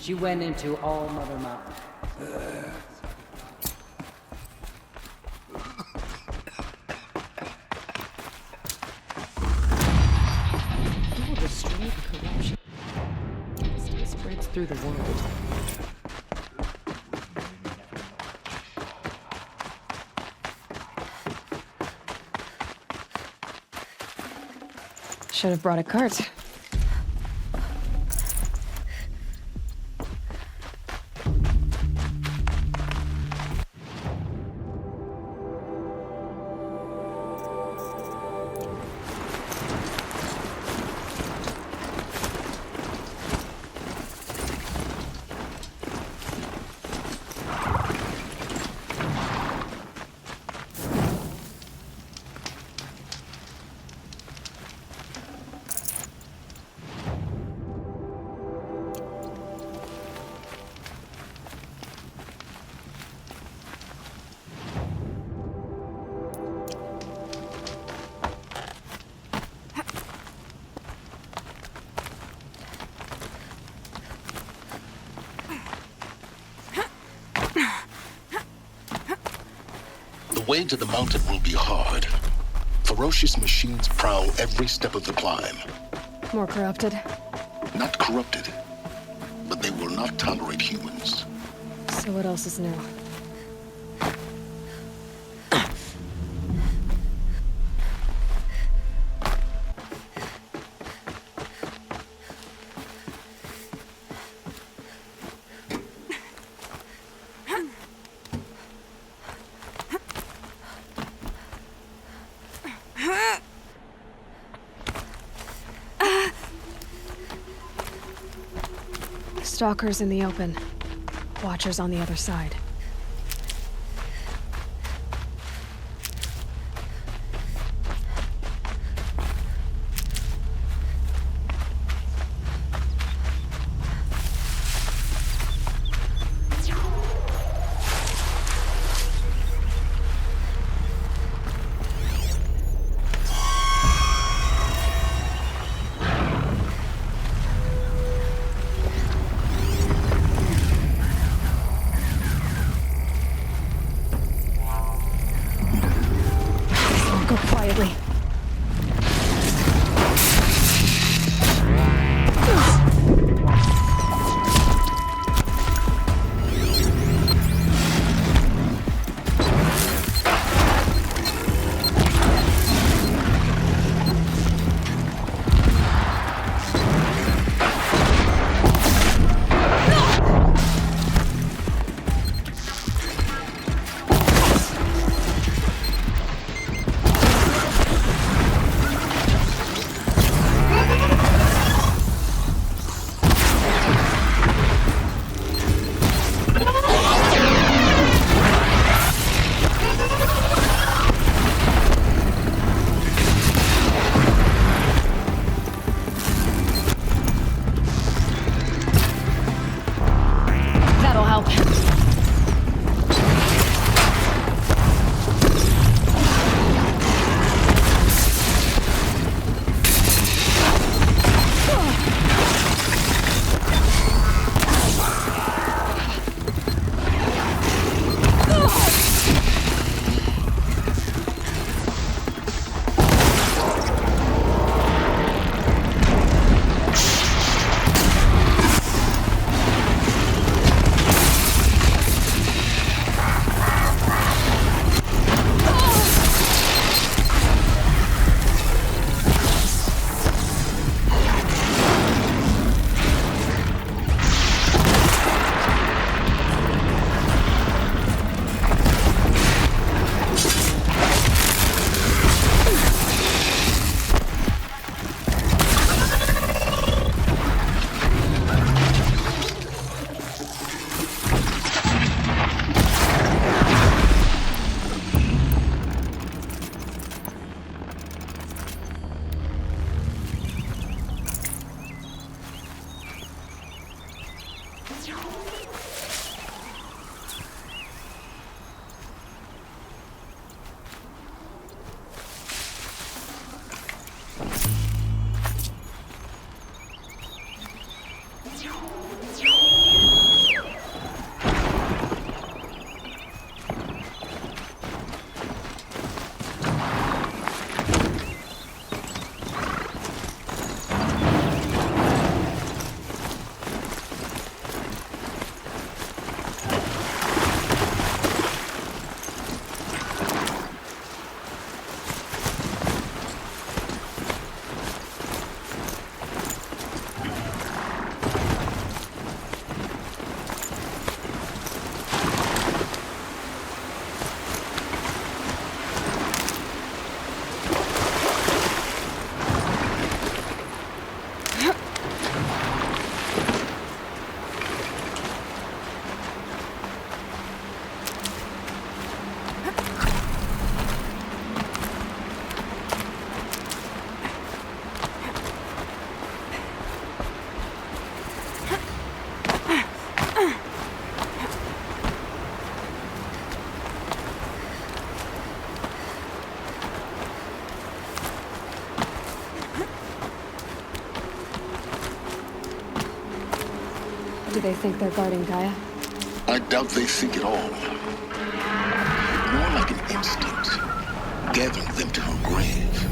She went into All Mother Mountain. People destroy the corruption. It still spreads through the world. Should have brought a cart. The way to the mountain will be hard. Ferocious machines prowl every step of the climb. More corrupted? Not corrupted, but they will not tolerate humans. So what else is new? Stalkers in the open. Watchers on the other side. they think they're guarding Gaia? I doubt they think at all. More like an instinct, gathering them to her grave.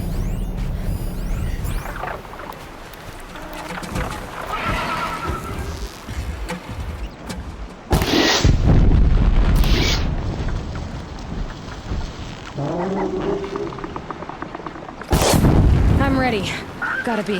I'm ready. Gotta be.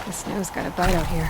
The snow's got a bite out here.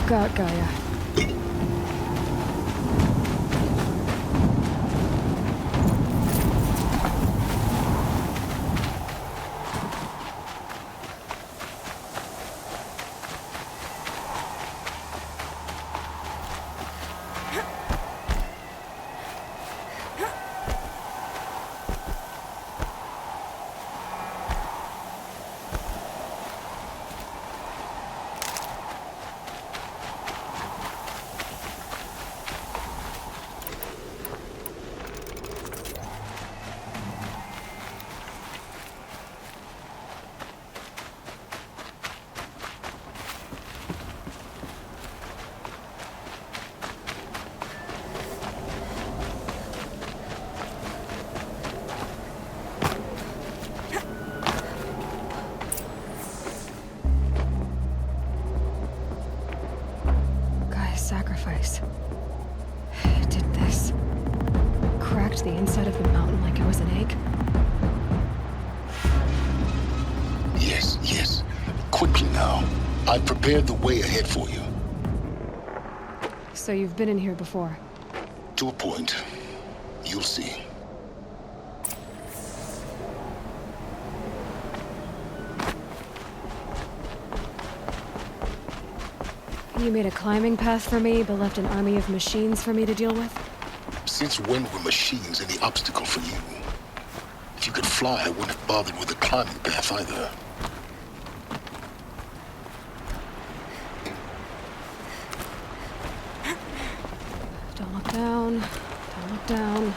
got Gaia. Sacrifice. It did this. Cracked the inside of the mountain like it was an egg. Yes, yes. Quickly now. I've prepared the way ahead for you. So you've been in here before? To a point. You'll see. You made a climbing path for me, but left an army of machines for me to deal with? Since when were machines any obstacle for you? If you could fly, I wouldn't have bothered with the climbing path either. Don't look down. Don't look down.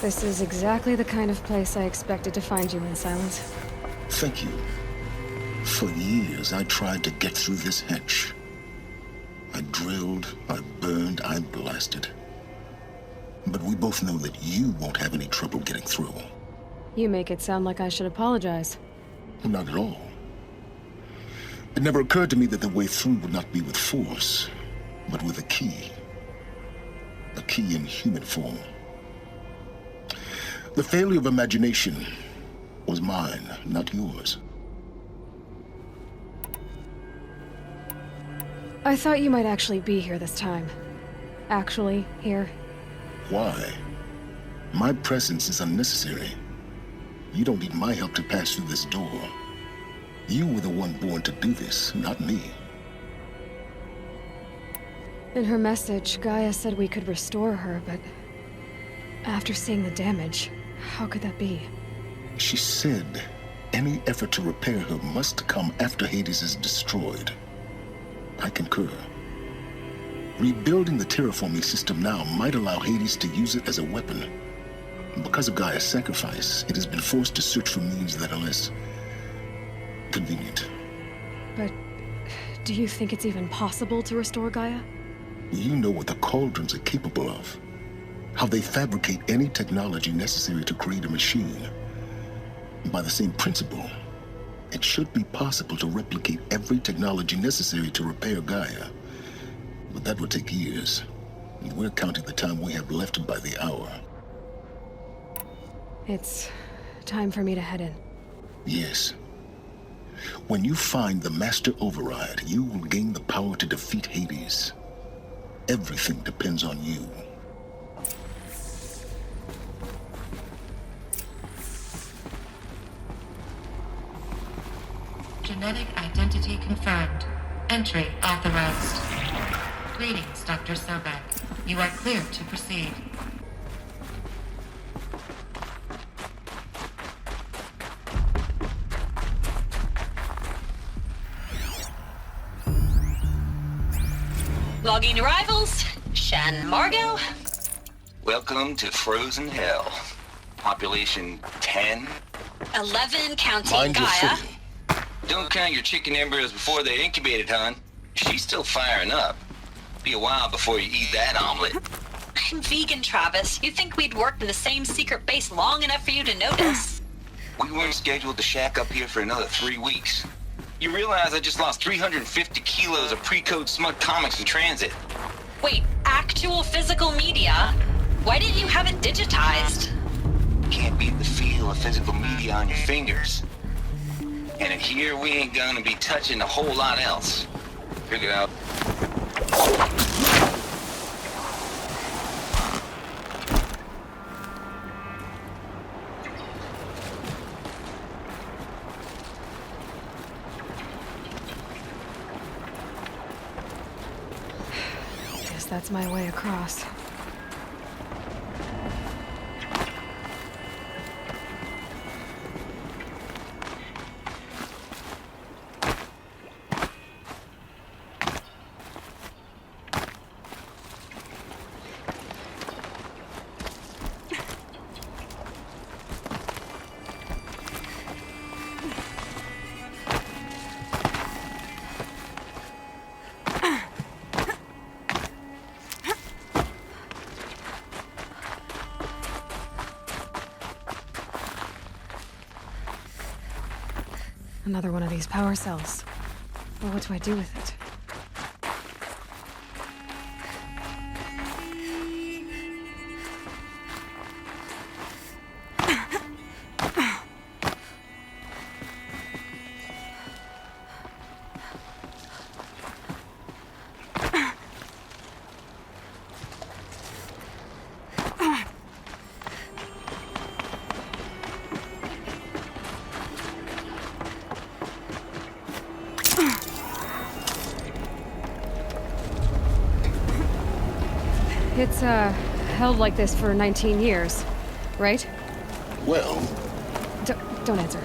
This is exactly the kind of place I expected to find you in, Silence. Thank you. For years, I tried to get through this hatch. I drilled, I burned, I blasted. But we both know that you won't have any trouble getting through. You make it sound like I should apologize. Not at all. It never occurred to me that the way through would not be with force, but with a key. A key in human form. The failure of imagination was mine, not yours. I thought you might actually be here this time. Actually, here. Why? My presence is unnecessary. You don't need my help to pass through this door. You were the one born to do this, not me. In her message, Gaia said we could restore her, but after seeing the damage, how could that be? She said any effort to repair her must come after Hades is destroyed. I concur. Rebuilding the terraforming system now might allow Hades to use it as a weapon. Because of Gaia's sacrifice, it has been forced to search for means that are less convenient. But do you think it's even possible to restore Gaia? You know what the cauldrons are capable of. How they fabricate any technology necessary to create a machine. By the same principle, it should be possible to replicate every technology necessary to repair Gaia. But that would take years. And we're counting the time we have left by the hour. It's time for me to head in. Yes. When you find the Master Override, you will gain the power to defeat Hades. Everything depends on you. Genetic identity confirmed. Entry authorized. Greetings, Dr. Sobek. You are cleared to proceed. Logging arrivals. Shan Margot. Welcome to Frozen Hell. Population 10. 11 counting Mind your Gaia. footing. Don't count your chicken embryos before they're incubated, hon. She's still firing up. Be a while before you eat that omelet. I'm vegan, Travis. You think we'd worked in the same secret base long enough for you to notice? We weren't scheduled to shack up here for another 3 weeks. You realize I just lost 350 kilos of pre-code smug comics in transit. Wait, actual physical media? Why didn't you have it digitized? Can't beat the feel of physical media on your fingers. And in here, we ain't gonna be touching a whole lot else. Figure it out. Guess that's my way across. Another one of these power cells. Well, what do I do with it? It's, held like this for 19 years, right? Well, Don't answer.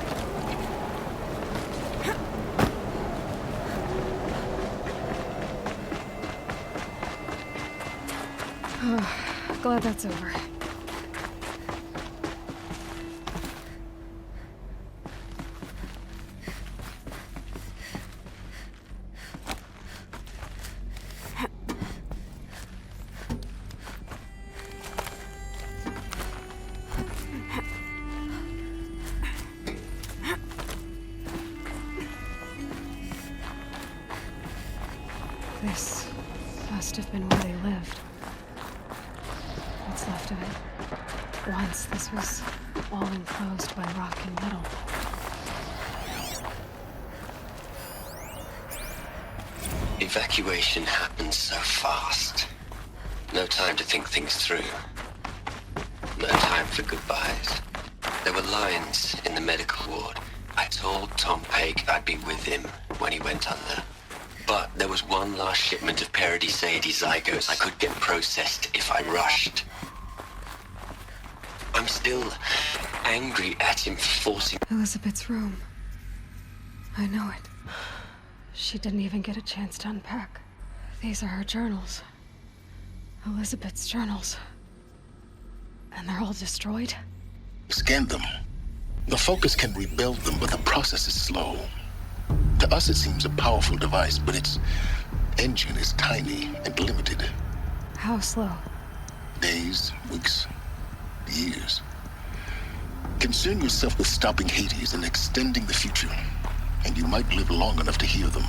Glad that's over. This must have been where they lived. What's left of it. Once this was all enclosed by rock and metal. Evacuation happened so fast. No time to think things through. No time for goodbyes. There were lines in the medical ward. I told Tom Pake I'd be with him when he went under. But there was one last shipment of Paradis-Sadie zygotes I could get processed if I rushed. I'm still angry at him for forcing... Elizabeth's room. I know it. She didn't even get a chance to unpack. These are her journals. Elizabeth's journals. And they're all destroyed? scan them. The Focus can rebuild them, but the process is slow. To us, it seems a powerful device, but its engine is tiny and limited. How slow? Days, weeks, years. Concern yourself with stopping Hades and extending the future, and you might live long enough to hear them.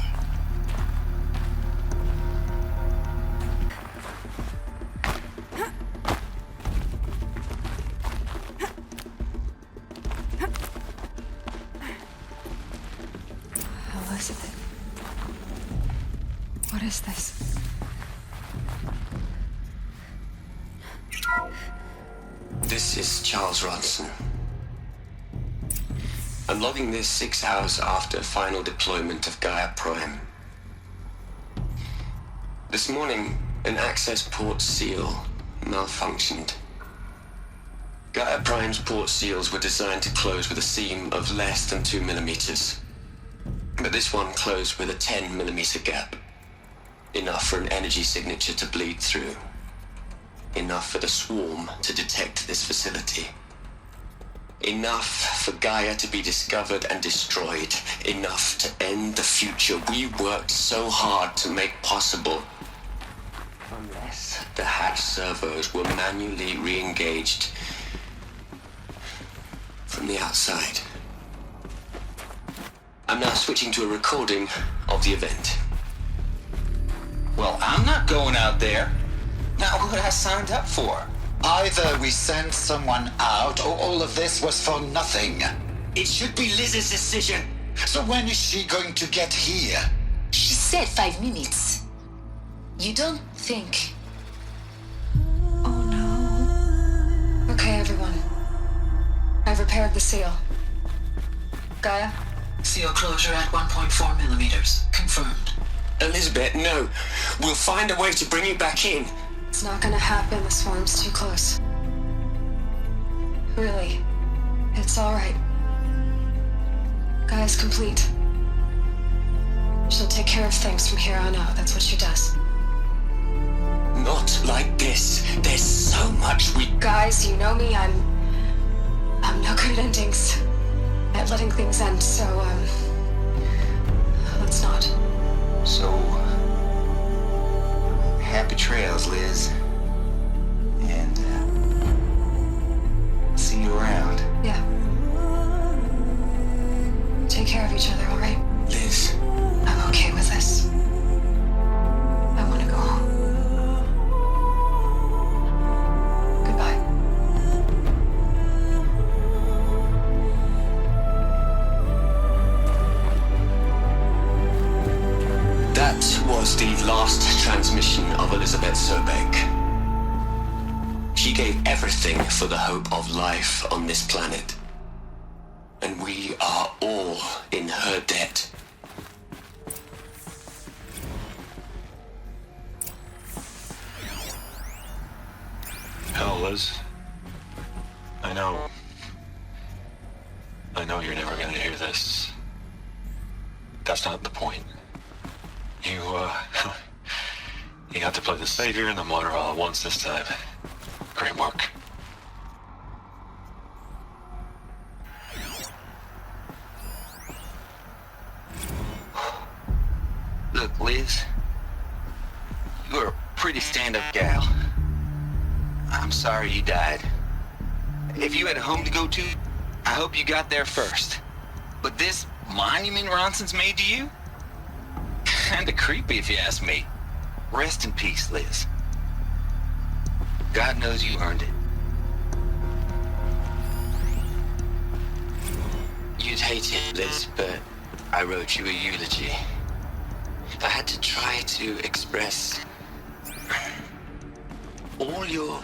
Elizabeth. What is this? This is Charles Ronson. I'm logging this 6 hours after final deployment of Gaia Prime. This morning, an access port seal malfunctioned. Gaia Prime's port seals were designed to close with a seam of less than 2 millimeters. But this one closed with a 10 millimeter gap. Enough for an energy signature to bleed through. Enough for the swarm to detect this facility. Enough for Gaia to be discovered and destroyed. Enough to end the future we worked so hard to make possible. Unless the hatch servos were manually re-engaged from the outside. I'm now switching to a recording of the event. Well, I'm not going out there. Not what I signed up for. Either we send someone out, or all of this was for nothing. It should be Liz's decision. So when is she going to get here? She said 5 minutes. You don't think... Oh no. Okay, everyone. I've repaired the seal. Gaia? Seal closure at 1.4 millimeters. Confirmed. Elizabeth, no. We'll find a way to bring you back in. It's not gonna happen. The swarm's too close. Really. It's alright. Gaia's complete. She'll take care of things from here on out. That's what she does. Not like this. There's so much we... Guys, you know me. I'm no good at endings. At letting things end, so, let's not. So, happy trails, Liz. And, see you around. Yeah. Take care of each other, alright? Liz. I'm okay with this. I want to go home. Goodbye. That was the last transmission of Elizabeth Sobek. She gave everything for the hope of life on this planet. And we are all in her debt. Hell, Liz. I know you're never gonna hear this. That's not the point. You got to play the savior and the martyr all at once this time. Great work. Look, Liz. You're a pretty stand-up gal. I'm sorry you died. If you had a home to go to, I hope you got there first. But this monument Ronson's made to you? Kinda creepy if you ask me. Rest in peace, Liz. God knows you earned it. You'd hate it, Liz, but I wrote you a eulogy. I had to try to express all your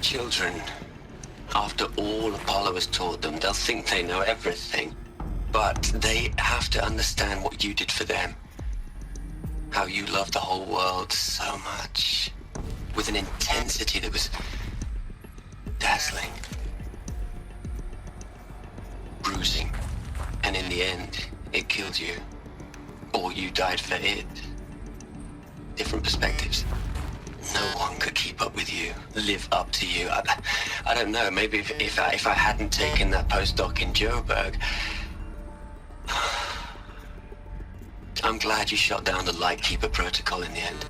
children. After all Apollo has taught them, they'll think they know everything. But they have to understand what you did for them. How you loved the whole world so much. With an intensity that was dazzling. Bruising. And in the end, it killed you. Or you died for it. Different perspectives. No one could keep up with you, live up to you. I don't know, maybe if I hadn't taken that postdoc in Joburg. I'm glad you shot down the Lightkeeper protocol in the end.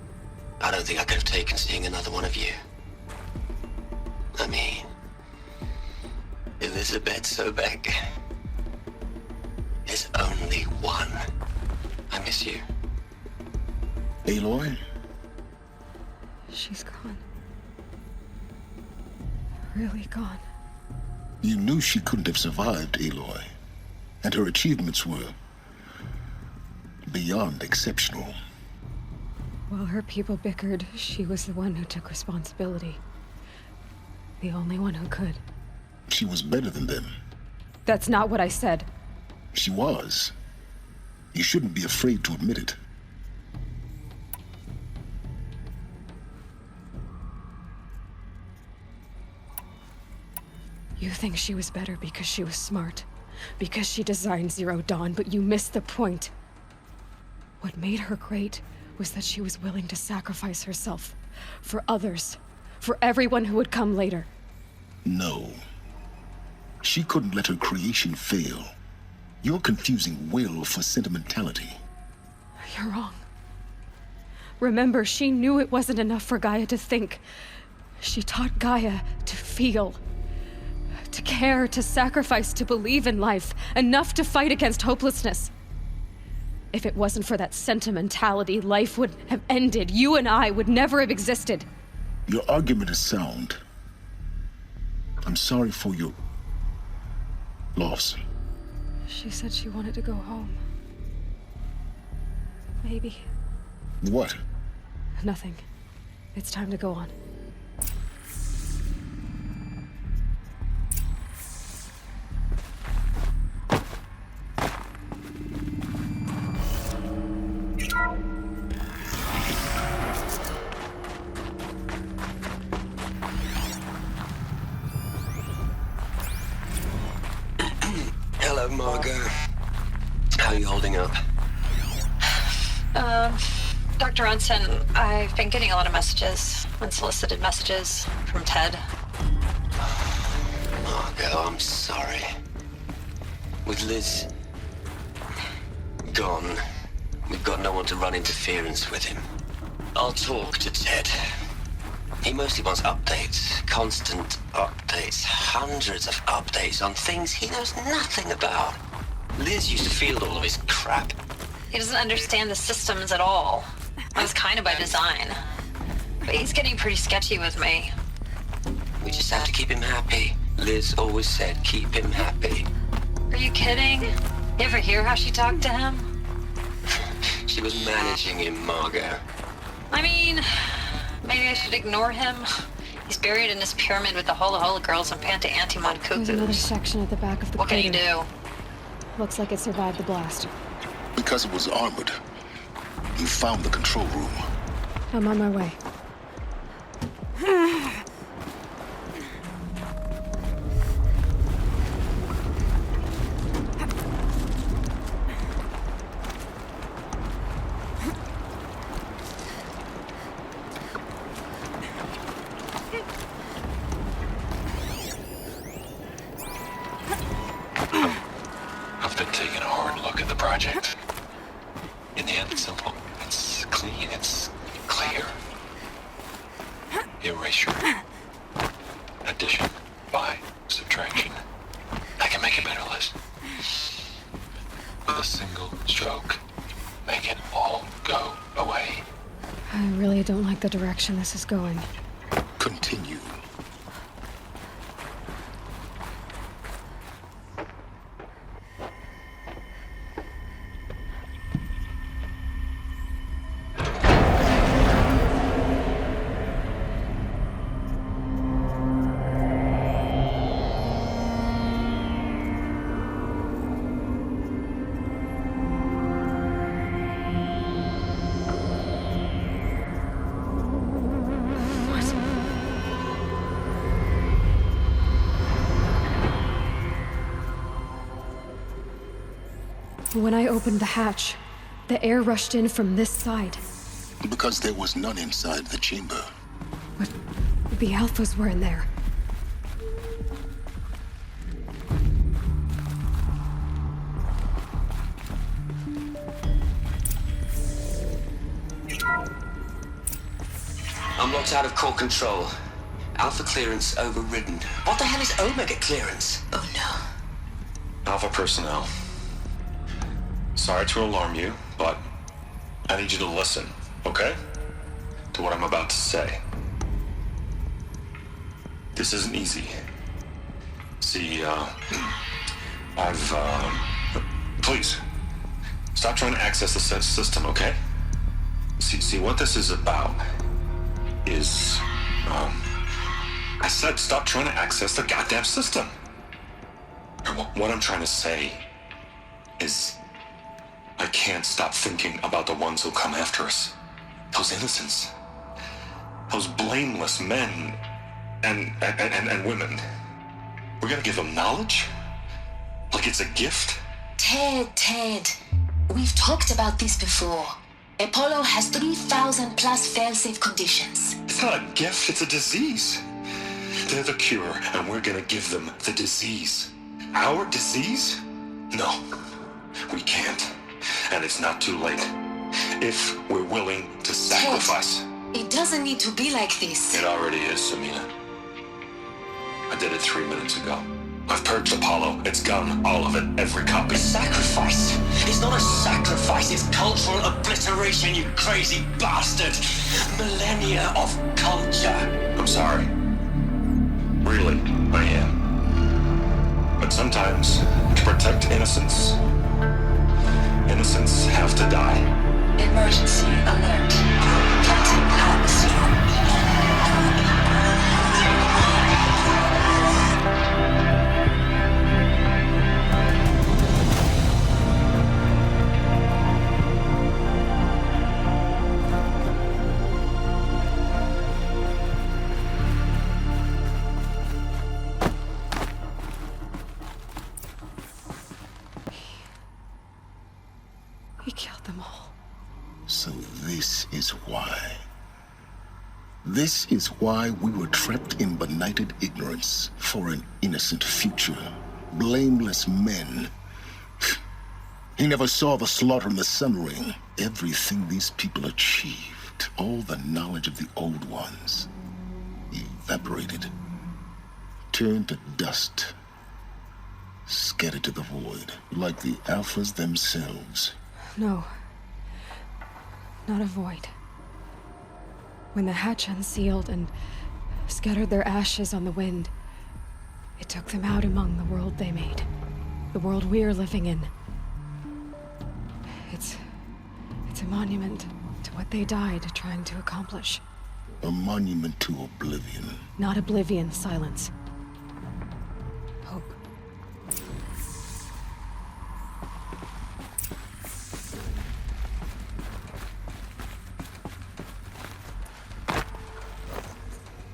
I don't think I could have taken seeing another one of you. I mean, Elizabeth Sobek. There's only one. I miss you. Aloy? She's gone. Really gone. You knew she couldn't have survived, Aloy. And her achievements were beyond exceptional. While her people bickered, she was the one who took responsibility. The only one who could. She was better than them. That's not what I said. She was. You shouldn't be afraid to admit it. You think she was better because she was smart, because she designed Zero Dawn, but you missed the point. What made her great was that she was willing to sacrifice herself for others, for everyone who would come later. No. She couldn't let her creation fail. You're confusing will for sentimentality. You're wrong. Remember, she knew it wasn't enough for Gaia to think. She taught Gaia to feel. To care, to sacrifice, to believe in life, enough to fight against hopelessness. If it wasn't for that sentimentality, life would have ended. You and I would never have existed. Your argument is sound. I'm sorry for your loss. She said she wanted to go home. Maybe. What? Nothing. It's time to go on. Hello, Margot. How are you holding up? Dr. Unson, I've been getting a lot of messages, unsolicited messages from Ted. Margot, I'm sorry. With Liz gone, we've got no one to run interference with him. I'll talk to Ted. He mostly wants updates, constant updates, hundreds of updates on things he knows nothing about. Liz used to field all of his crap. He doesn't understand the systems at all. That was kind of by design. But he's getting pretty sketchy with me. We just have to keep him happy. Liz always said, keep him happy. Are you kidding? You ever hear how she talked to him? She was managing him, Margot. I mean, maybe I should ignore him. He's buried in his pyramid with the Hola girls and Panta-Antimon There's another cuckoos. section at the back of the What can crater. you do? Looks like it survived the blast. Because it was armored. You found the control room. I'm on my way. I've been taking a hard look at the project. In the end, it's simple. It's clean. It's clear. Erasure. Addition. By. Subtraction. I can make it better, Liz. With a single stroke. Make it all go away. I really don't like the direction this is going. Continue. When I opened the hatch, the air rushed in from this side. Because there was none inside the chamber. But the Alphas were in there. I'm locked out of core control. Alpha clearance overridden. What the hell is Omega clearance? Oh no. Alpha personnel. Sorry to alarm you, but I need you to listen, okay? To what I'm about to say. This isn't easy. See, please, stop trying to access the system, okay? See, what this is about is, I said stop trying to access the goddamn system. What I'm trying to say is, I can't stop thinking about the ones who'll come after us. Those innocents. Those blameless men and women. We're gonna give them knowledge? Like it's a gift? Ted. We've talked about this before. Apollo has 3,000 plus fail-safe conditions. It's not a gift, it's a disease. They're the cure, and we're gonna give them the disease. Our disease? No, we can't. And it's not too late. If we're willing to sacrifice. Ted, it doesn't need to be like this. It already is, Samina. I did it 3 minutes ago. I've purged Apollo. It's gone. All of it. Every copy. Sacrifice? It's not a sacrifice, it's cultural obliteration, you crazy bastard! Millennia of culture! I'm sorry. Really, I am. But sometimes, to protect innocence, innocents have to die. Emergency alert. Planting atmosphere. He killed them all. So this is why. This is why we were trapped in benighted ignorance for an innocent future. Blameless men. He never saw the slaughter in the Sun Ring. Everything these people achieved, all the knowledge of the old ones, evaporated, turned to dust, scattered to the void, like the Alphas themselves. No. Not a void. When the hatch unsealed and scattered their ashes on the wind, it took them out among the world they made. The world we're living in. It's a monument to what they died trying to accomplish. A monument to oblivion. Not oblivion, silence. Hope.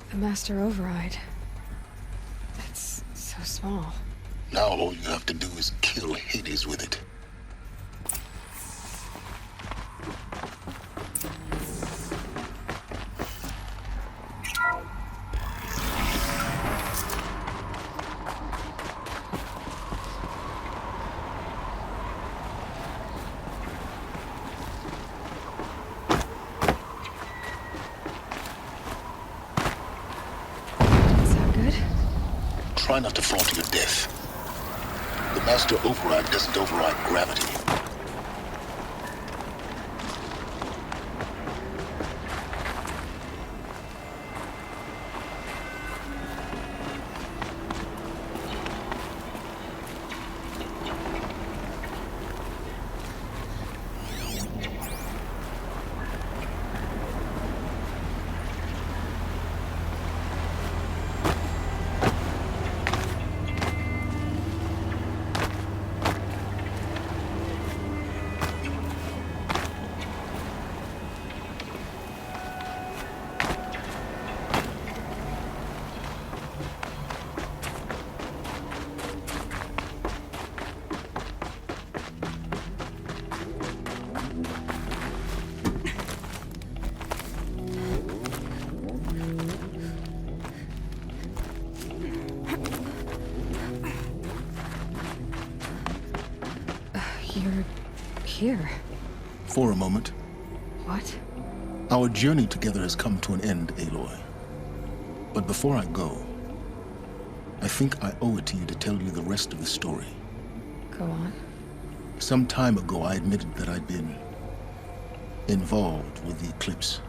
The Master Override. That's so small. Now all you have to do is kill Hades with it. Try not to fall to your death. The Master Override doesn't override gravity. You're here. For a moment. What? Our journey together has come to an end, Aloy. But before I go, I think I owe it to you to tell you the rest of the story. Go on. Some time ago, I admitted that I'd been involved with the eclipse.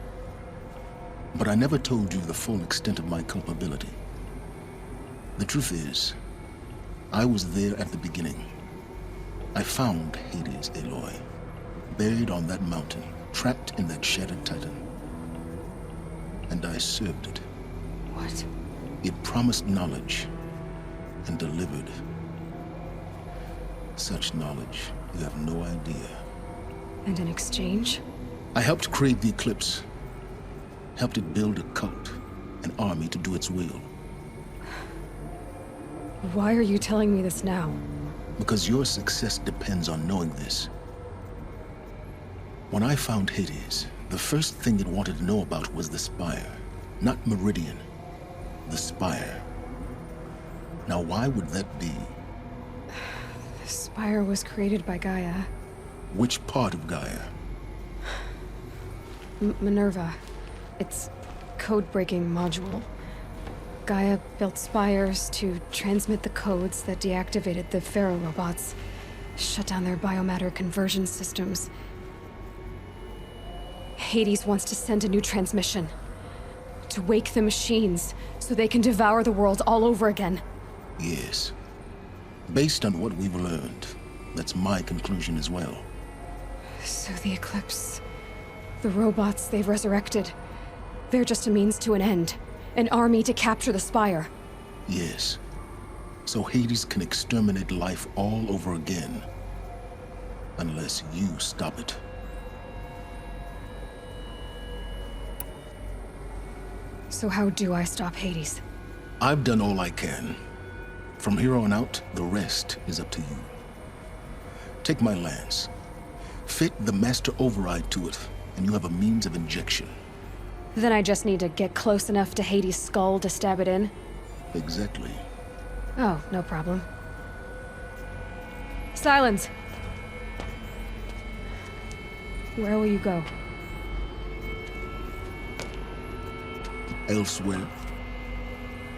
But I never told you the full extent of my culpability. The truth is, I was there at the beginning. I found Hades, Aloy, buried on that mountain, trapped in that shattered titan. And I served it. What? It promised knowledge and delivered. Such knowledge, you have no idea. And in exchange? I helped create the eclipse. Helped it build a cult, an army to do its will. Why are you telling me this now? Because your success depends on knowing this. When I found Hades, the first thing it wanted to know about was the Spire. Not Meridian. The Spire. Now, why would that be? The Spire was created by Gaia. Which part of Gaia? Minerva. Its code-breaking module. Gaia built spires to transmit the codes that deactivated the Pharaoh robots, shut down their biomatter conversion systems. Hades wants to send a new transmission. To wake the machines, so they can devour the world all over again. Yes. Based on what we've learned, that's my conclusion as well. So the Eclipse... the robots they've resurrected... they're just a means to an end. An army to capture the Spire. Yes. So Hades can exterminate life all over again. Unless you stop it. So how do I stop Hades? I've done all I can. From here on out, the rest is up to you. Take my lance. Fit the master override to it, and you have a means of injection. Then I just need to get close enough to Hades' skull to stab it in? Exactly. Oh, no problem. Silence! Where will you go? Elsewhere.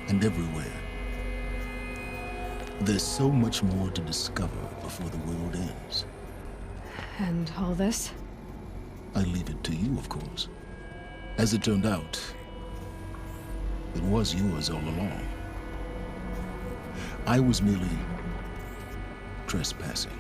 And everywhere. There's so much more to discover before the world ends. And all this? I leave it to you, of course. As it turned out, it was yours all along. I was merely trespassing.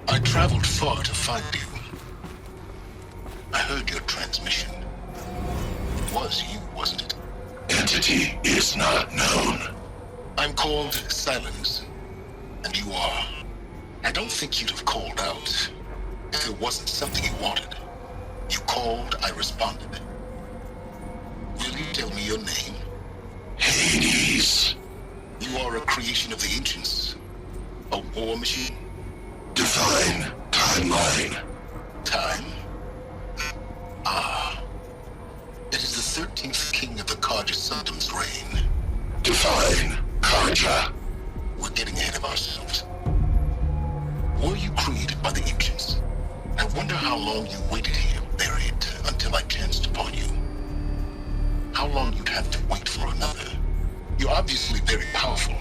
I traveled far to find you. I heard your transmission. It was you, wasn't it? Entity is not known. I'm called Silence, and you are. I don't think you'd have called out if it wasn't something you wanted. You called, I responded. Will you tell me your name? Hades. You are a creation of the ancients. A war machine. Define timeline. Time? Ah. It is the 13th king of the Karja Sundam's reign. Define Karja. We're getting ahead of ourselves. Were you created by the ancients? I wonder how long you waited here, buried, until I chanced upon you. How long you'd have to wait for another. You're obviously very powerful,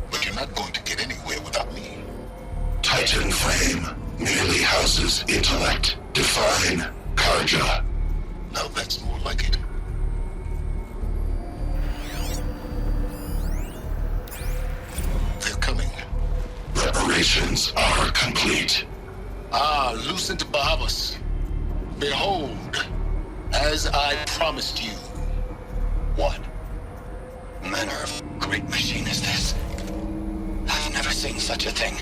but you're not going to get anywhere without me. Titan Flame merely houses intellect. Define Karja. Now that's more like it. They're coming. Preparations are complete. Ah, Lucent Bahavas. Behold, as I promised you. What? Manner of great machine is this? I've never seen such a thing.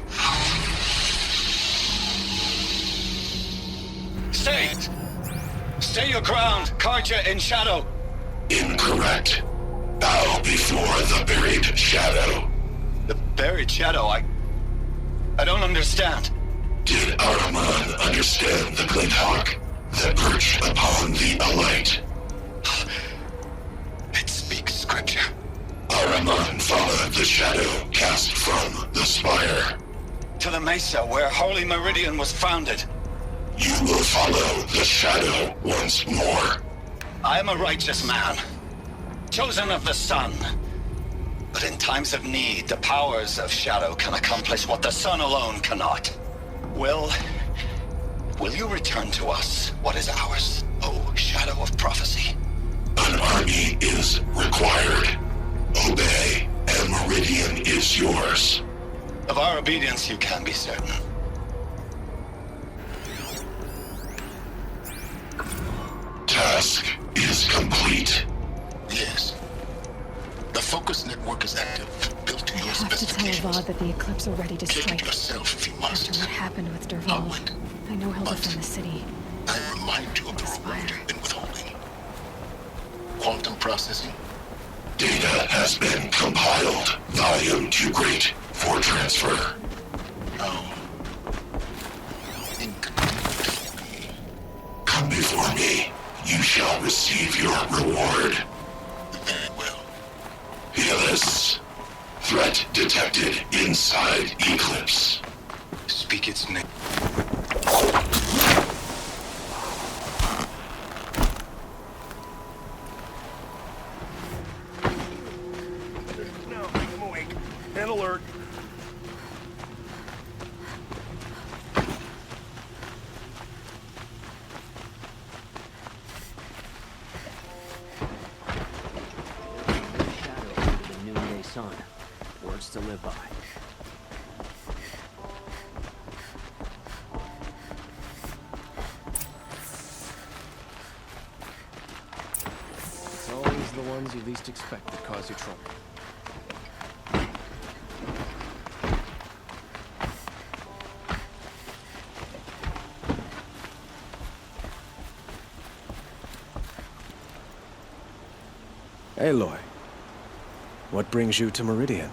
Stay! Stay your ground, Karja in shadow! Incorrect. Bow before the buried shadow. The buried shadow? I don't understand. Did Ahriman understand the glint hawk that perched upon the alight? It speaks scripture. Ahriman followed the shadow cast from the spire. To the mesa where Holy Meridian was founded. You will follow the shadow once more. I am a righteous man, chosen of the sun. But in times of need, the powers of shadow can accomplish what the sun alone cannot. Will you return to us what is ours, O shadow of prophecy? An army is required. Obey, and Meridian is yours. Of our obedience you can be certain. Task is complete. Yes. The focus network is active, built to your I have to tell specifications. Avad that the Eclipse are ready to Take strike. it yourself if you After must. what happened with I'll Dervahl. wait. I know he'll But defend the city. I remind you of the reward you've been withholding. Quantum processing? Data has been compiled. Volume too great for transfer. Oh. Inconvenient. Come before me. You shall receive your reward. Very well. Healus. Threat detected inside Eclipse. Speak its name. No, I'm awake. And alert. Shadow under the noonday sun. Words to live by. It's always the ones you least expect that cause you trouble. Aloy, what brings you to Meridian?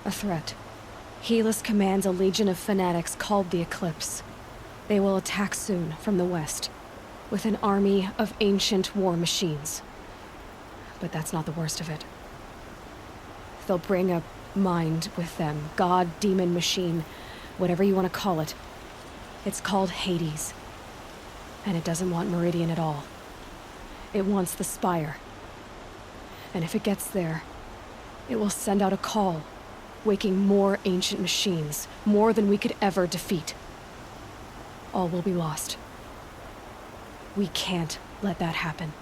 A threat. Helis commands a legion of fanatics called the Eclipse. They will attack soon from the west, with an army of ancient war machines. But that's not the worst of it. They'll bring a mind with them, god, demon, machine, whatever you want to call it. It's called Hades. And it doesn't want Meridian at all. It wants the Spire. And if it gets there, it will send out a call, waking more ancient machines, more than we could ever defeat. All will be lost. We can't let that happen.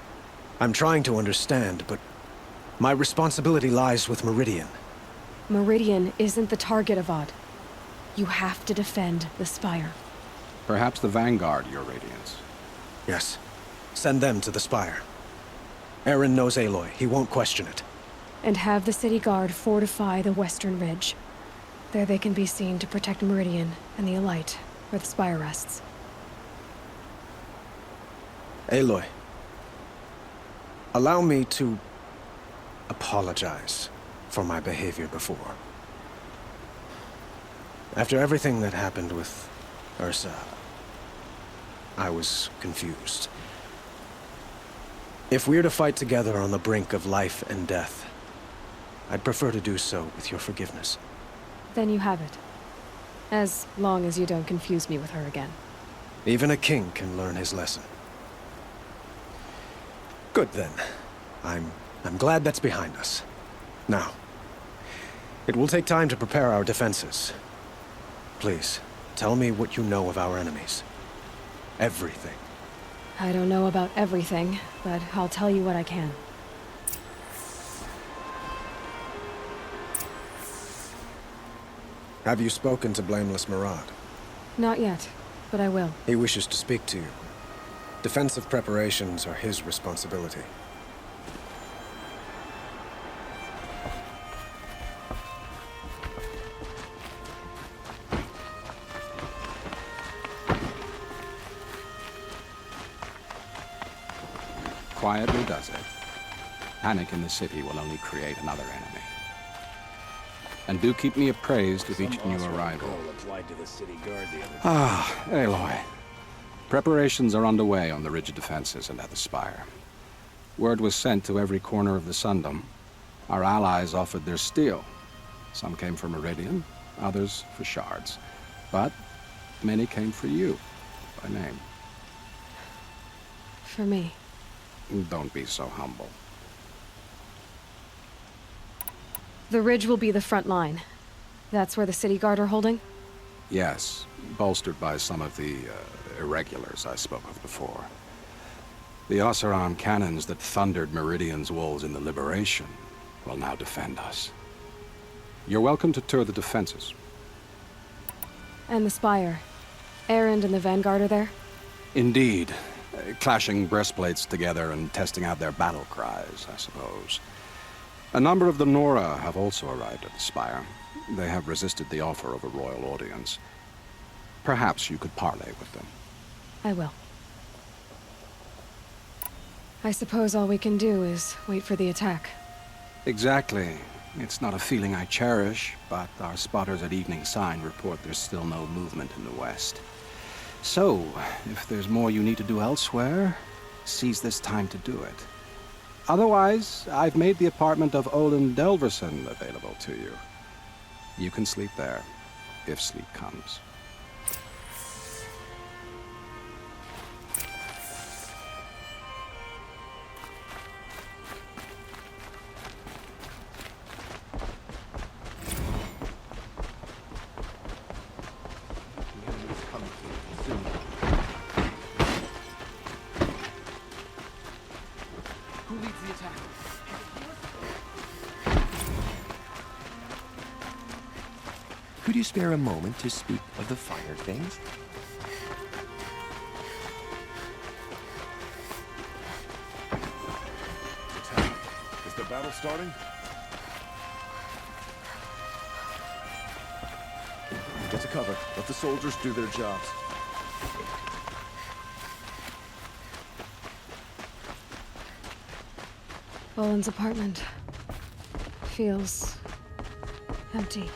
I'm trying to understand, but my responsibility lies with Meridian. Meridian isn't the target, Avad. You have to defend the Spire. Perhaps the Vanguard, Your Radiance. Yes. Send them to the Spire. Aaron knows Aloy. He won't question it. And have the city guard fortify the western ridge. There they can be seen to protect Meridian and the Elite, where the Spire rests. Aloy, allow me to apologize for my behavior before. After everything that happened with Ursa, I was confused. If we're to fight together on the brink of life and death, I'd prefer to do so with your forgiveness. Then you have it. As long as you don't confuse me with her again. Even a king can learn his lesson. Good then. I'm glad that's behind us. Now, it will take time to prepare our defenses. Please, tell me what you know of our enemies. Everything. I don't know about everything, but I'll tell you what I can. Have you spoken to Blameless Murad? Not yet, but I will. He wishes to speak to you. Defensive preparations are his responsibility. Quietly does it. Panic in the city will only create another enemy. And do keep me appraised of each new arrival. Ah, Aloy. Preparations are underway on the ridge defenses and at the Spire. Word was sent to every corner of the Sundom. Our allies offered their steel. Some came for Meridian, others for shards. But many came for you, by name. For me. Don't be so humble. The ridge will be the front line. That's where the city guard are holding? Yes, bolstered by some of the irregulars I spoke of before. The Oseram cannons that thundered Meridian's walls in the Liberation will now defend us. You're welcome to tour the defenses. And the Spire. Erend and the Vanguard are there? Indeed. Clashing breastplates together and testing out their battle cries, I suppose. A number of the Nora have also arrived at the Spire. They have resisted the offer of a royal audience. Perhaps you could parley with them. I will. I suppose all we can do is wait for the attack. Exactly. It's not a feeling I cherish, but our spotters at Evening Sign report there's still no movement in the west. So, if there's more you need to do elsewhere, seize this time to do it. Otherwise, I've made the apartment of Olin Delverson available to you. You can sleep there, if sleep comes. Who leads the attack? Could you spare a moment to speak of the finer things? Attack. Is the battle starting? Get to cover. Let the soldiers do their jobs. Olin's apartment feels empty.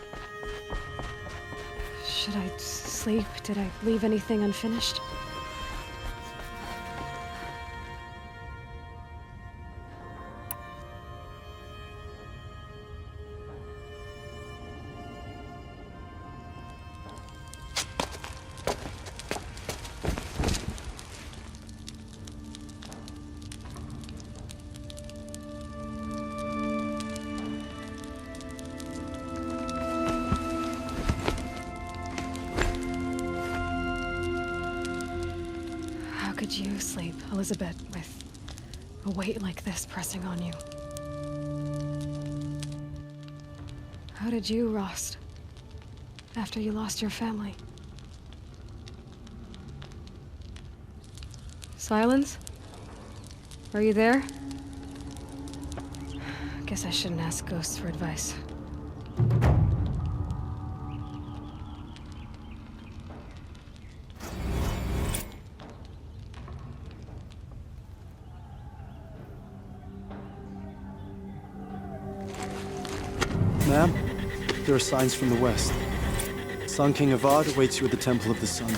Should I sleep? Did I leave anything unfinished? How could you sleep, Elizabeth, with a weight like this pressing on you? How did you, Rost, after you lost your family? Silence? Are you there? Guess I shouldn't ask ghosts for advice. Ma'am, there are signs from the west. Sun King Avad awaits you at the Temple of the Sun.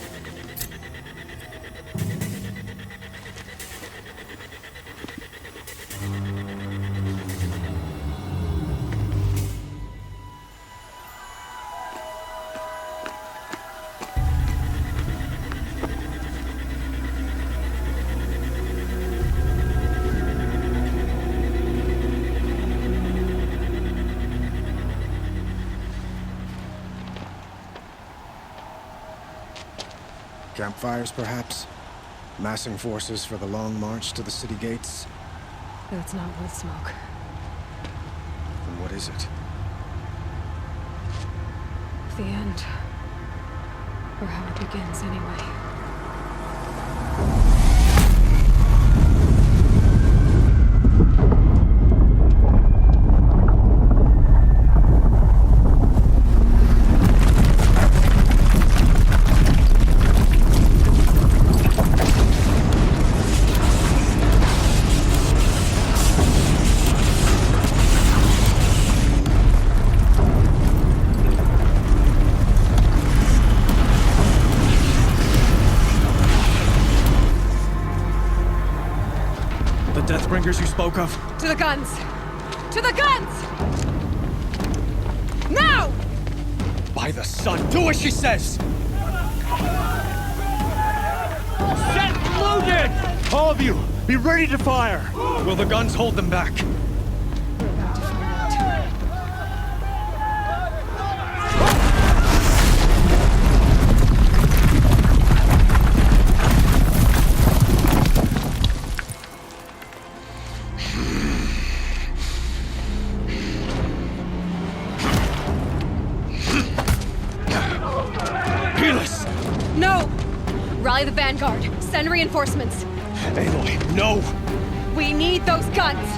Campfires, perhaps? Massing forces for the long march to the city gates? That's not wood smoke. Then what is it? The end. Or how it begins, anyway. Deathbringers you spoke of? To the guns! To the guns! Now! By the sun, do as she says! Set loaded! All of you, be ready to fire! Will the guns hold them back? Rally the vanguard. Send reinforcements. Aloy, no! We need those guns!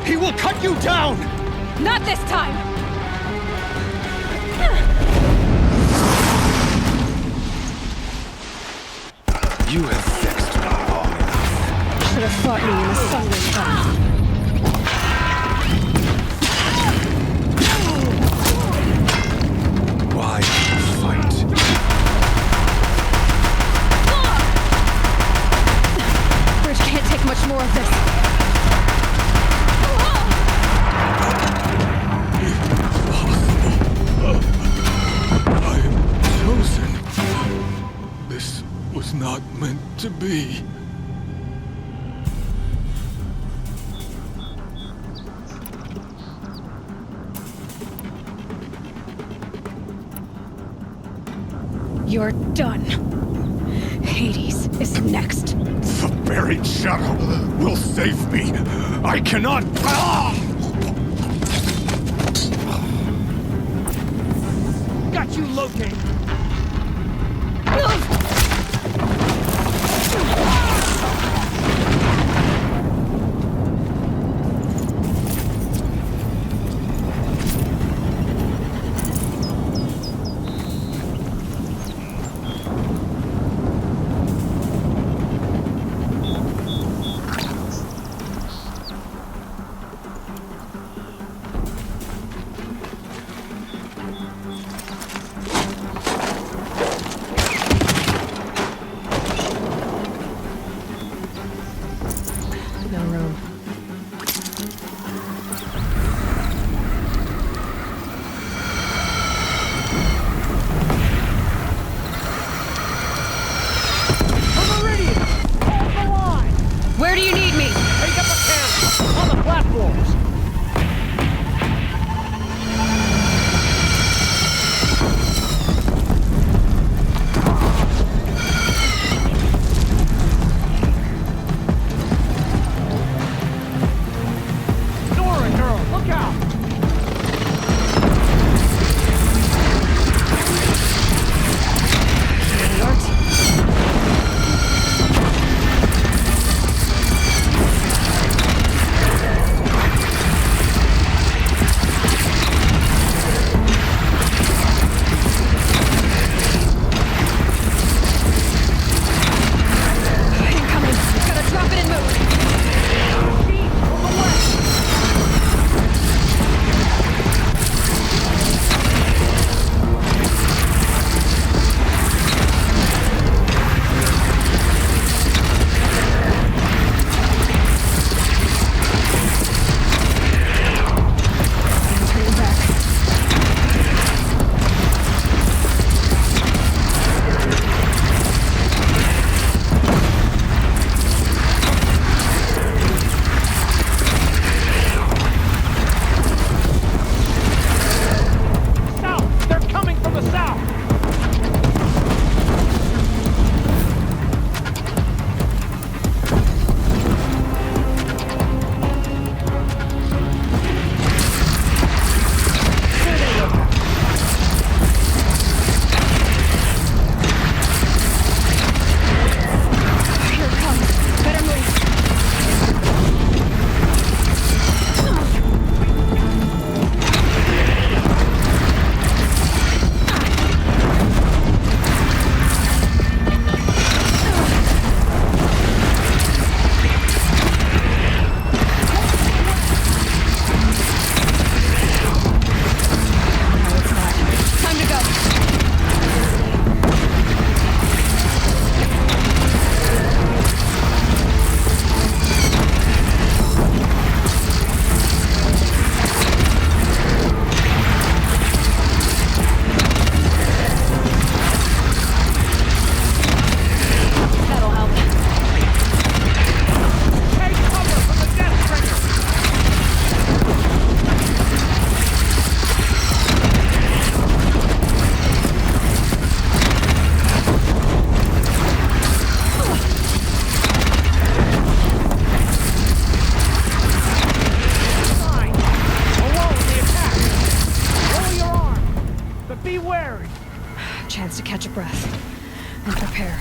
He will cut you down! Not this time! You have vexed me long enough. Should have fought me in a sunlit battle. Why fight? Bridge can't take much more of this. I am chosen. This was not meant to be. You're done. Hades is next. The buried shadow will save me. I cannot. Got you located. No room. Where do you need me? Take up a camera on the platforms. Nora, girl, look out! Incoming. Gotta drop it and move. Turning back. South! They're coming from the south! Here it comes. Better move. Time to go. That'll help. Take cover from the death bringer! Fine. Alone in the attack. Lower your arm, but be wary. Chance to catch a breath and prepare.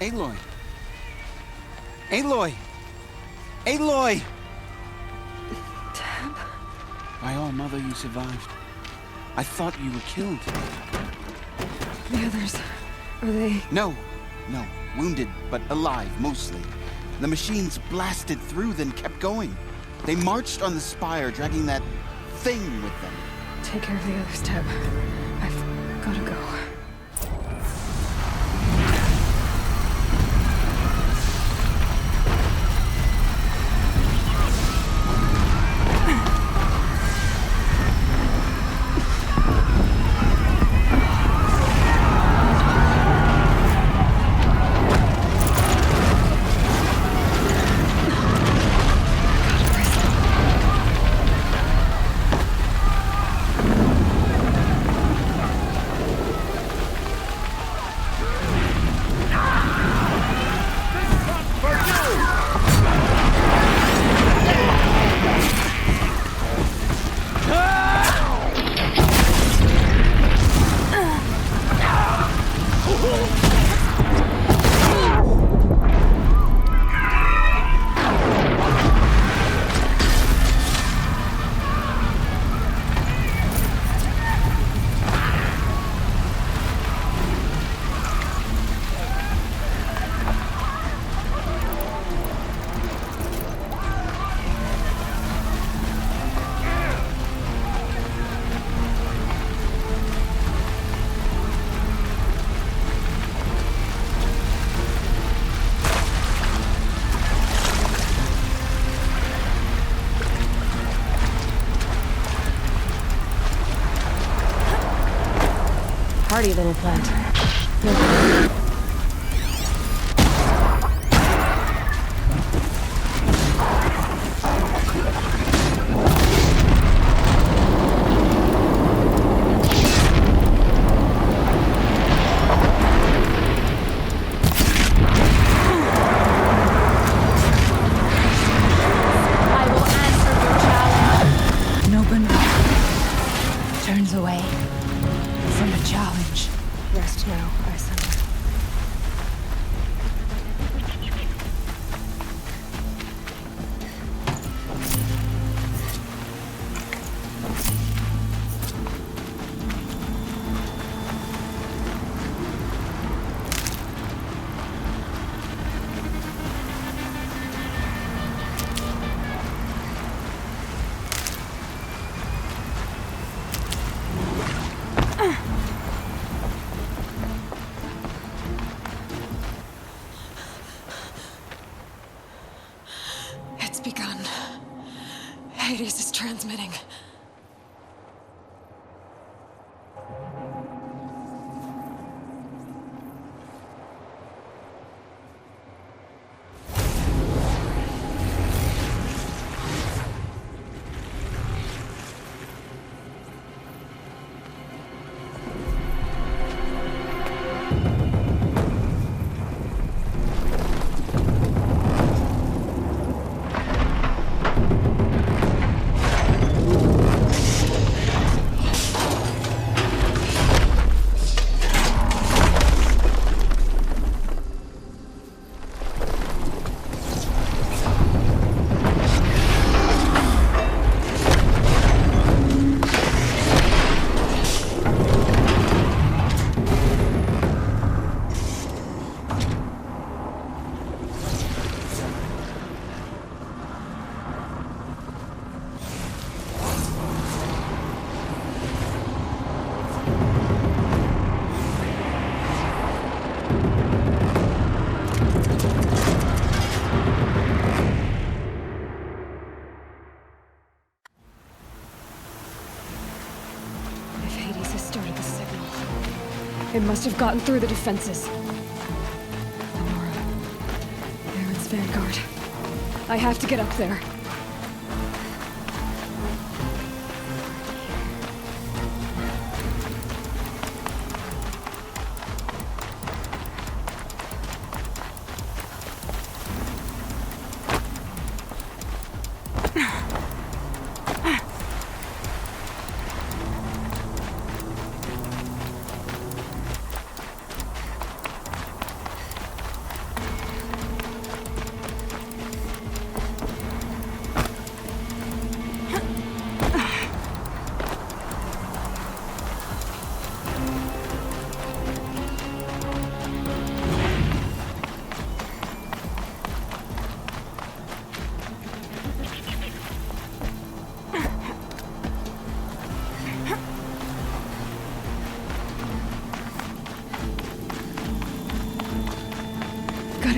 Aloy! Aloy! Aloy! Tab? By all mother, you survived. I thought you were killed. The others, are they... No. Wounded, but alive, mostly. The machines blasted through, then kept going. They marched on the spire, dragging that thing with them. Take care of the others, Tab. I've gotta go. Hardy little plant. I will answer your challenge. Nobun turns away from a challenge. Rest now, Isunder. It's begun. Hades is transmitting. If Hades has started the signal, it must have gotten through the defenses. Lenora, Aaron's vanguard. I have to get up there.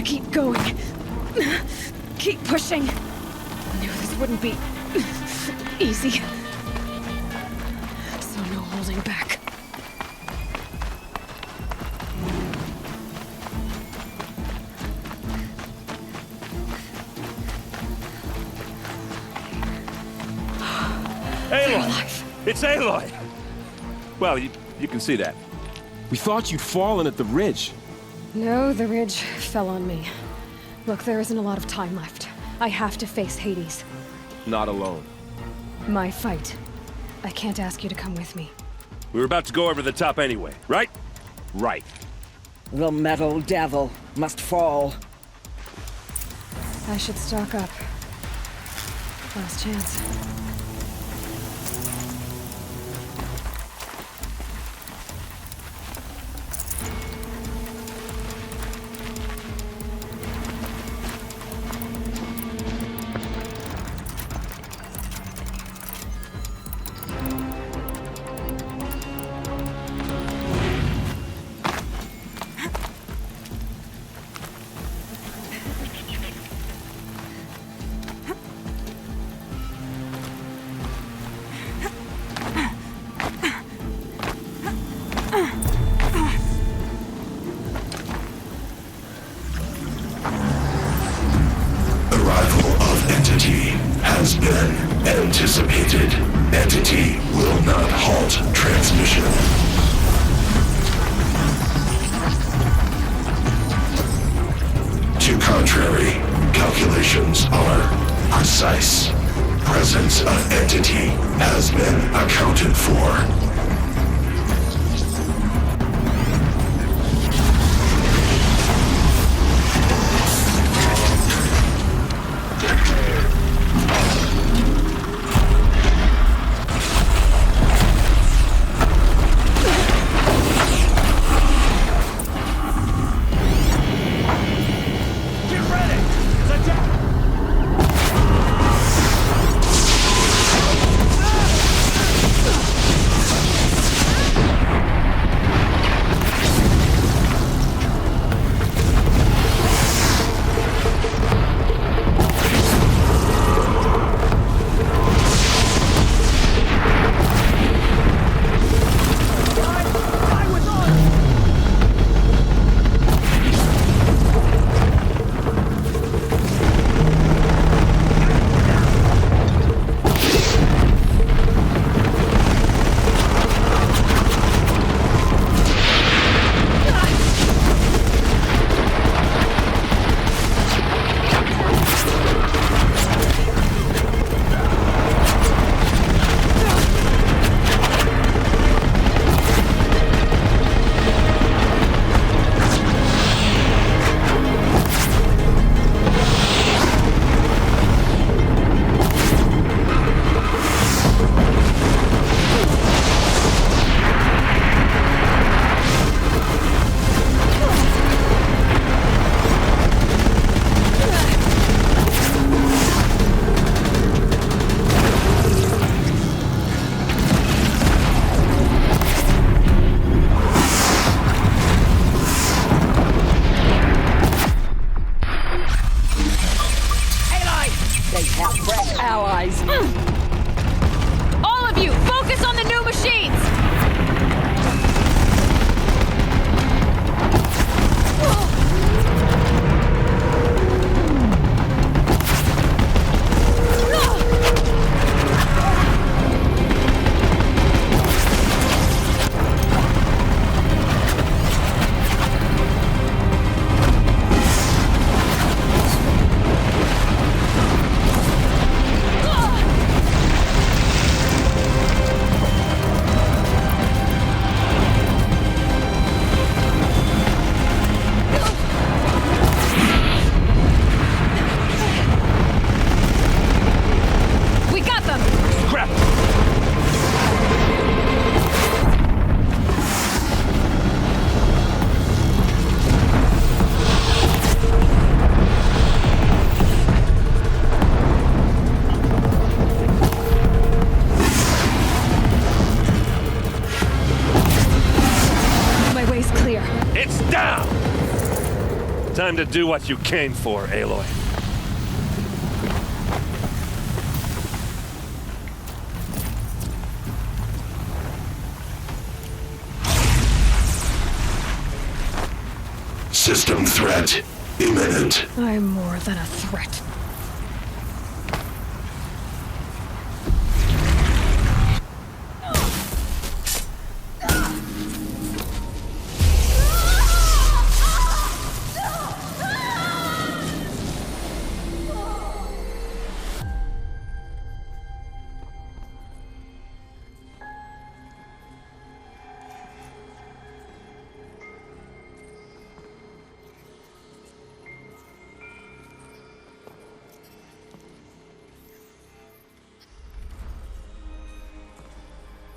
Keep going. Keep pushing. I knew this wouldn't be easy. So no holding back. Aloy! It's Aloy! Well, you can see that. We thought you'd fallen at the ridge. No, the ridge fell on me. Look, there isn't a lot of time left. I have to face Hades. Not alone. My fight. I can't ask you to come with me. We were about to go over the top anyway, right? Right. The metal devil must fall. I should stock up. Last chance. Has been anticipated. Entity will not halt transmission. To contrary, calculations are precise. Presence of entity has been accounted for. time to do what you came for, Aloy. System threat imminent. I'm more than a threat.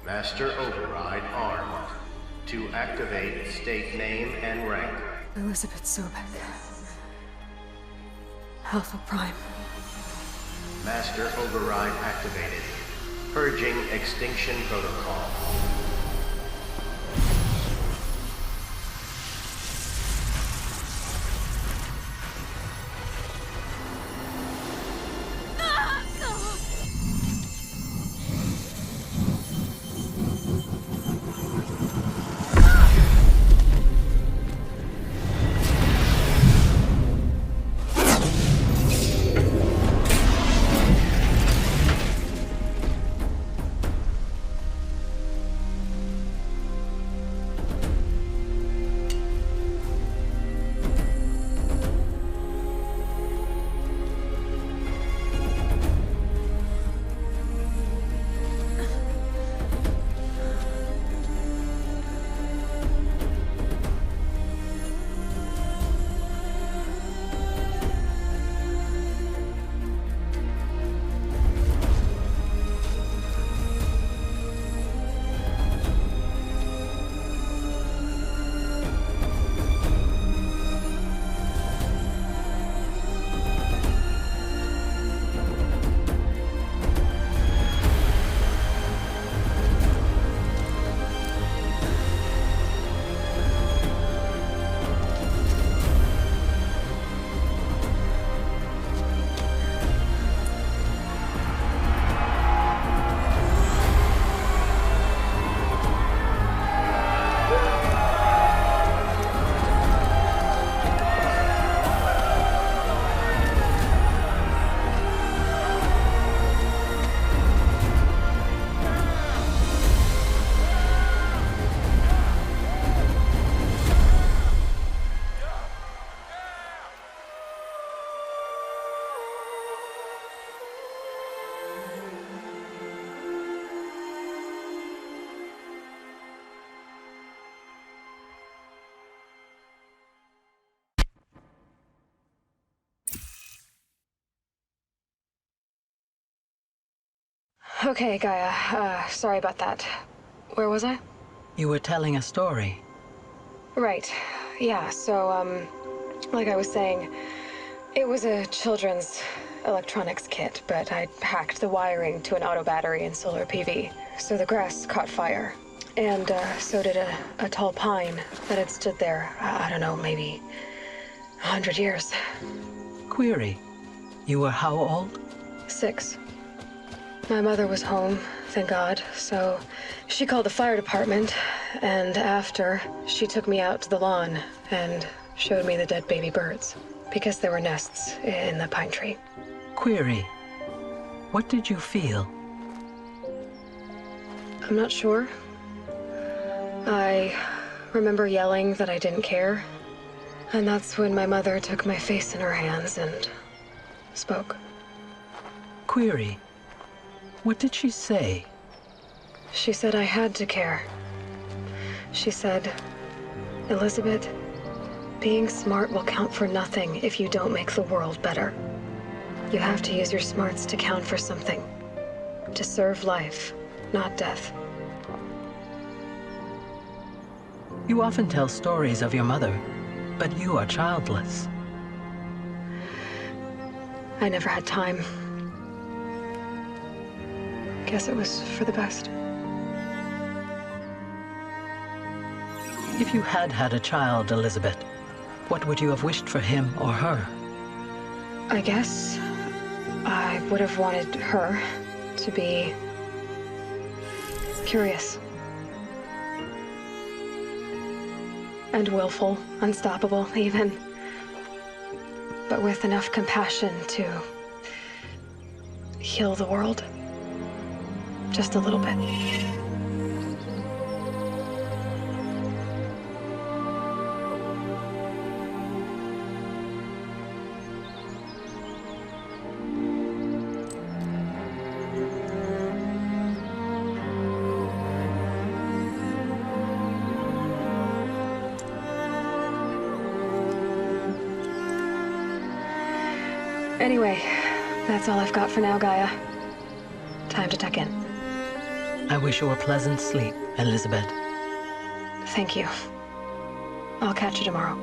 Master Override armed. To activate, state name and rank. Elizabeth Sobek. Alpha Prime. Master Override activated. Purging extinction protocol. Okay, Gaia. Sorry about that. Where was I? You were telling a story. Right. Yeah, so, like I was saying, it was a children's electronics kit, but I'd hacked the wiring to an auto battery and solar PV. So the grass caught fire. And, so did a tall pine that had stood there, I don't know, maybe 100 years. Query. You were how old? 6. My mother was home, thank God, so she called the fire department, and after, she took me out to the lawn and showed me the dead baby birds, because there were nests in the pine tree. Query. What did you feel? I'm not sure. I remember yelling that I didn't care, and that's when my mother took my face in her hands and spoke. Query. What did she say? She said I had to care. She said, Elizabeth, being smart will count for nothing if you don't make the world better. You have to use your smarts to count for something. To serve life, not death. You often tell stories of your mother, but you are childless. I never had time. Guess it was for the best. If you had had a child, Elizabeth, What would you have wished for him or her? I guess I would have wanted her to be curious. And willful, unstoppable, even. But with enough compassion to heal the world. Just a little bit. Anyway, that's all I've got for now, Gaia. Time to tuck in. I wish you a pleasant sleep, Elizabeth. Thank you. I'll catch you tomorrow.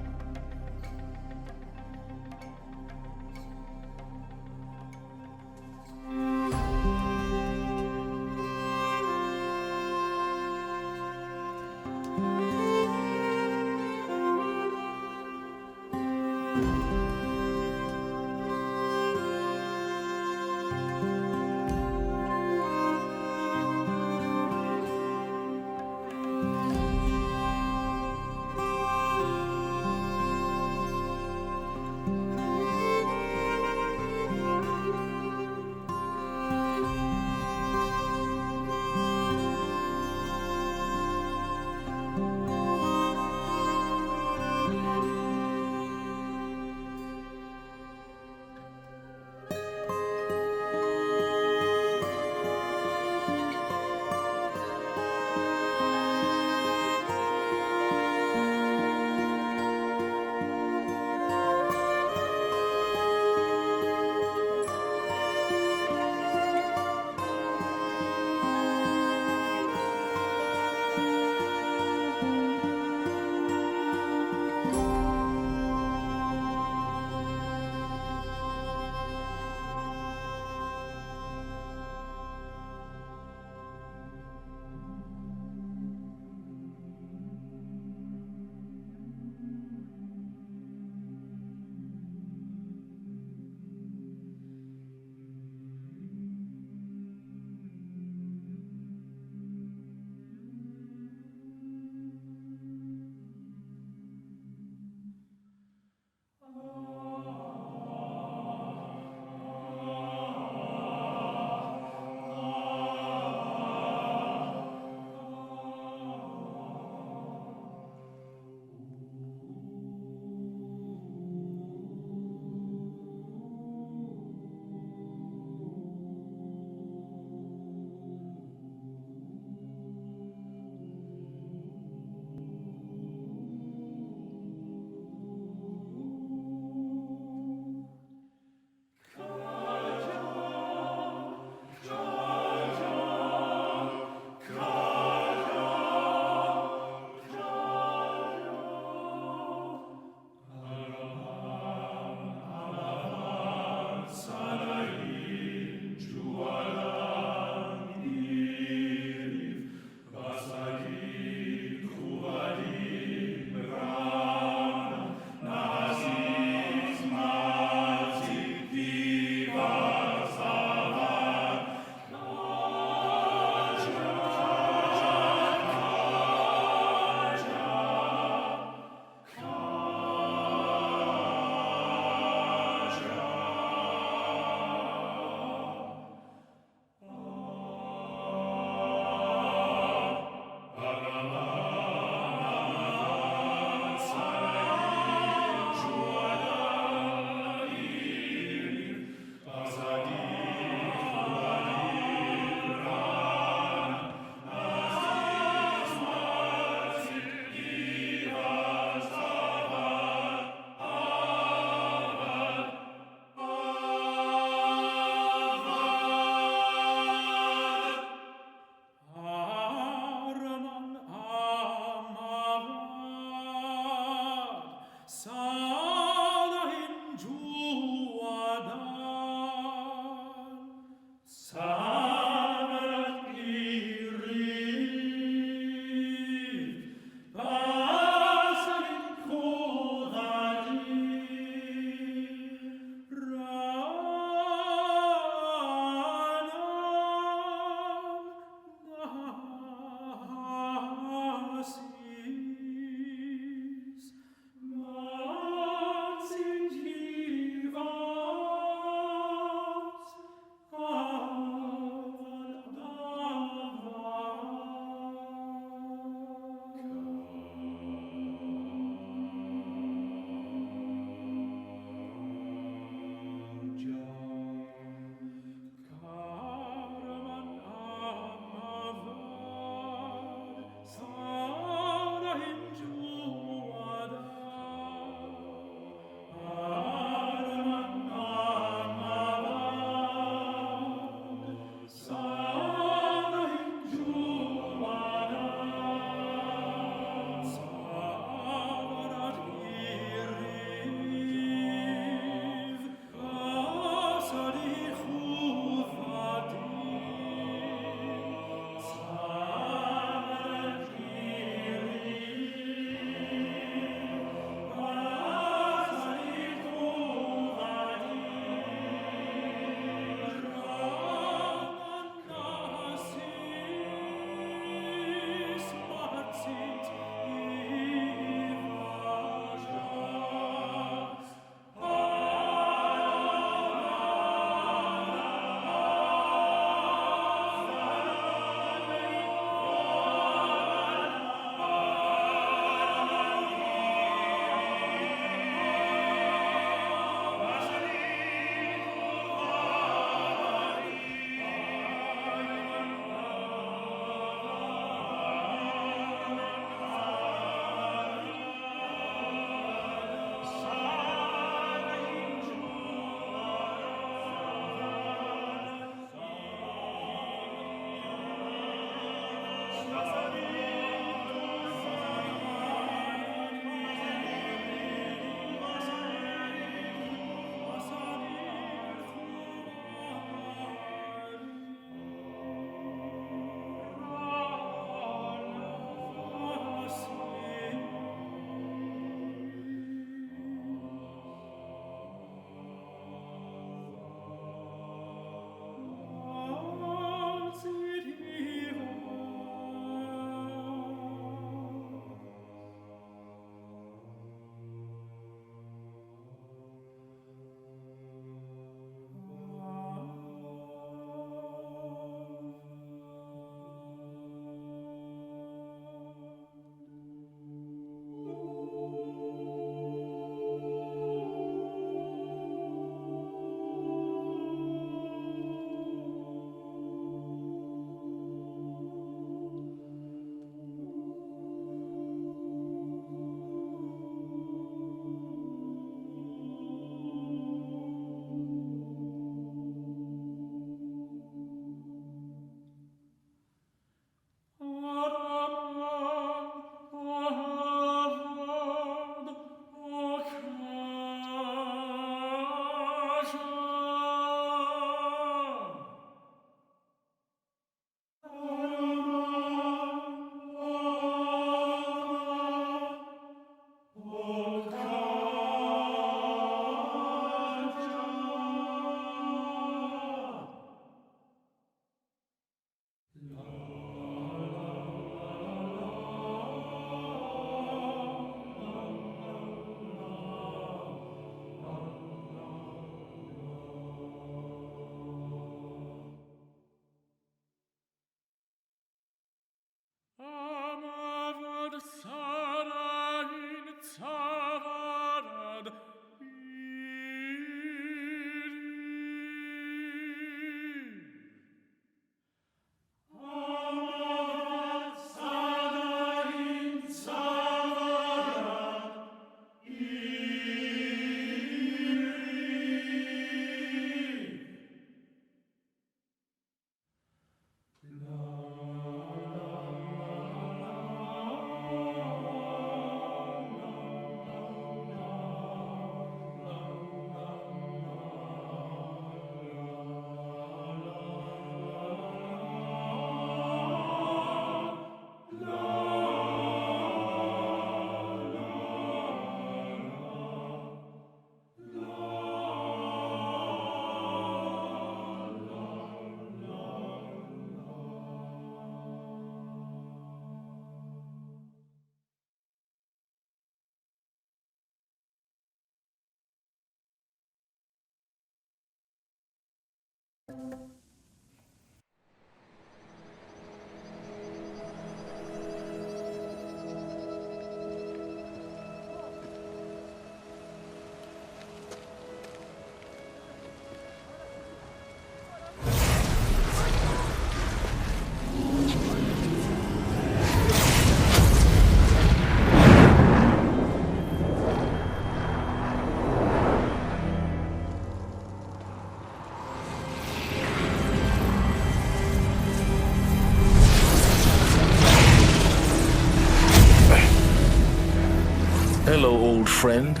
Hello, old friend.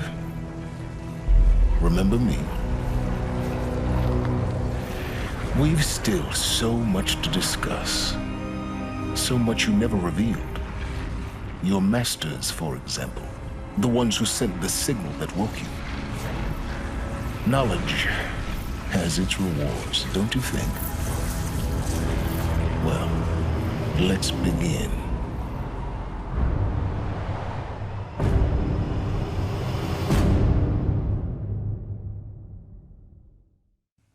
Remember me? We've still so much to discuss. So much you never revealed. Your masters, for example. The ones who sent the signal that woke you. Knowledge has its rewards, don't you think? Well, let's begin.